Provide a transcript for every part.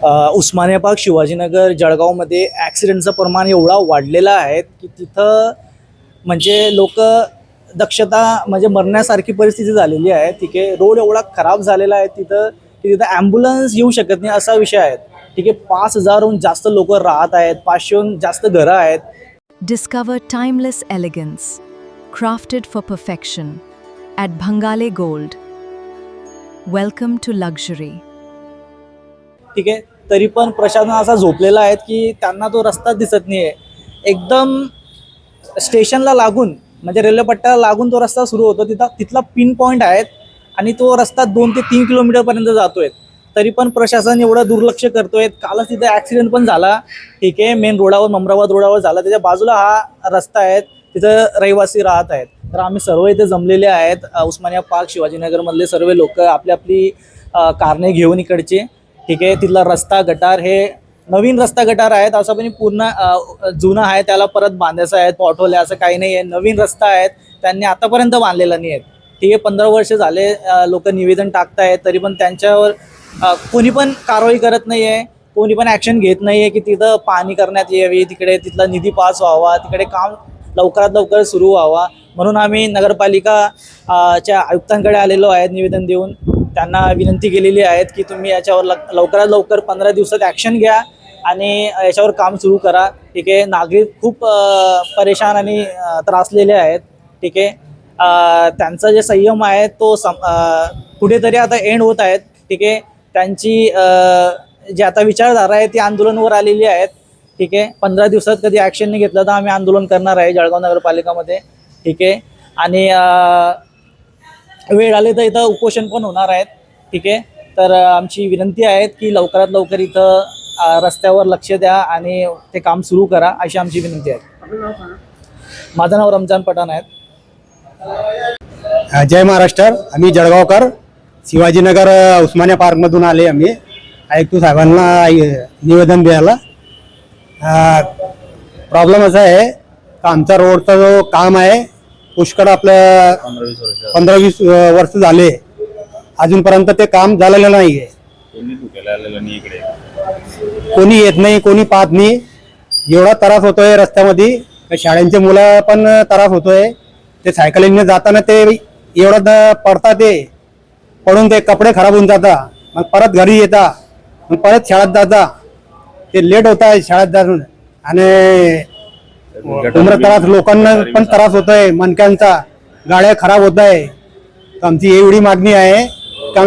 उस्मानाबाद, शिवाजीनगर, जळगावमध्ये ॲक्सिडेंटचं प्रमाण एवढा वाढलेला आहे की तिथं म्हणजे लोक दक्षता म्हणजे मरण्यासारखी परिस्थिती झालेली आहे. ठीक आहे, रोड एवढा खराब झालेला आहे तिथं की तिथं ॲम्ब्युलन्स येऊ शकत नाही असा विषय आहे. ठीक आहे, 5,000हून जास्त लोक राहत आहेत, 500हून जास्त घरं आहेत. Discover timeless elegance, crafted for perfection, at Bhangale Gold. Welcome to luxury. ठीक आहे, तरी पण प्रशासन असा झोपलेला आहे की त्यांना तो रस्ता दिसत नाही आहे. एकदम स्टेशनला लागून म्हणजे रेल्वे पट्ट्याला लागून तो रस्ता सुरू होतो, तिथला पिन पॉईंट आहेत आणि तो रस्ता 2 ते 3 किलोमीटरपर्यंत जातोय. तरी पण प्रशासन एवढं दुर्लक्ष करतोय. कालच तिथे ॲक्सिडेंट पण झाला. ठीक आहे, मेन रोडावर, ममराबाद रोडावर झाला. त्याच्या बाजूला हा रस्ता आहे, तिथं रहिवासी राहत आहेत. तर आम्ही सर्व इथे जमलेले आहेत. उस्मानिया पार्क, शिवाजीनगरमधले सर्व लोक आपली आपली कारणे घेऊन इकडचे. ठीक आहे, तिथला रस्ता गटार हे नवीन रस्ता गटार आहेत, असं पण पूर्ण जुना आहे, त्याला परत बांधायचं आहे, पॉटहोल आहे, असं काही नाही आहे. नवीन रस्ता आहेत, त्यांनी आतापर्यंत बांधलेला नाही आहेत. ठीक आहे, 15 वर्ष झाले लोक निवेदन टाकतायत, तरी पण त्यांच्यावर कोणी पण कारवाई करत नाही आहे, कोणी पण ॲक्शन घेत नाही आहे की तिथं पाणी करण्यात यावी, तिकडे तिथला निधी पास व्हावा, तिकडे काम लवकरात लवकर सुरू व्हावा. म्हणून आम्ही नगरपालिका च्या आयुक्तांकडे आलेलो आहेत निवेदन देऊन. त्यांना विनंती केलेली आहेत की तुम्ही याच्यावर लवकरात लवकर 15 दिवसात ॲक्शन घ्या आणि याच्यावर काम सुरू करा. ठीक आहे, नागरिक खूप परेशान आणि त्रासलेले आहेत. ठीक आहे, त्यांचा जे संयम आहे तो कुठेतरी आता एंड होत आहेत. ठीक आहे, त्यांची जी आता विचारधारा आहे ती आंदोलनावर आलेली आहेत. ठीक आहे, 15 दिवसात कधी ॲक्शन नाही घेतलं तर आम्ही आंदोलन करणार आहे जळगाव नगरपालिकामध्ये. ठीक आहे, आणि वेळ आले तर इथं उपोषण पण होणार आहेत. ठीक आहे, तर आमची विनंती आहे की लवकरात लवकर इथं रस्त्यावर लक्ष द्या आणि ते काम सुरू करा, अशी आमची विनंती आहे. माझं नाव रमजान पठाण आहे. जय महाराष्ट्र. आम्ही जळगावकर, शिवाजीनगर उस्मानिया पार्कमधून आले. आम्ही आयुक्त साहेबांना निवेदन द्यायला. प्रॉब्लेम असा आहे का आमचा रोडचा जो काम आहे पुष्कळ आपलं 15-20 वर्ष झाले, अजूनपर्यंत ते काम झालेलं नाही आहे. कोणी येत नाही, कोणी पाहत नाही. एवढा त्रास होतोय रस्त्यामध्ये, शाळेंचे मुलं पण त्रास होतोय. ते सायकलिंगने जाताना ते एवढं पडतात, ते पडून ते कपडे खराब होऊन जातात. मग परत घरी येता, मग परत शाळेत जाता, ते लेट होत आहे शाळेत जाऊन. आणि त्रास लोकांना पण त्रास होतोय, मणक्यांचा, गाड्या खराब होत आहे. तर आमची एवढी मागणी आहे का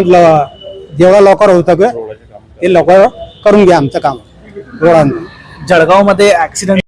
जेवढा लवकर होतं ते लवकर करून घ्या आमचं काम रोडांचं. जळगावमध्ये ॲक्सिडेंट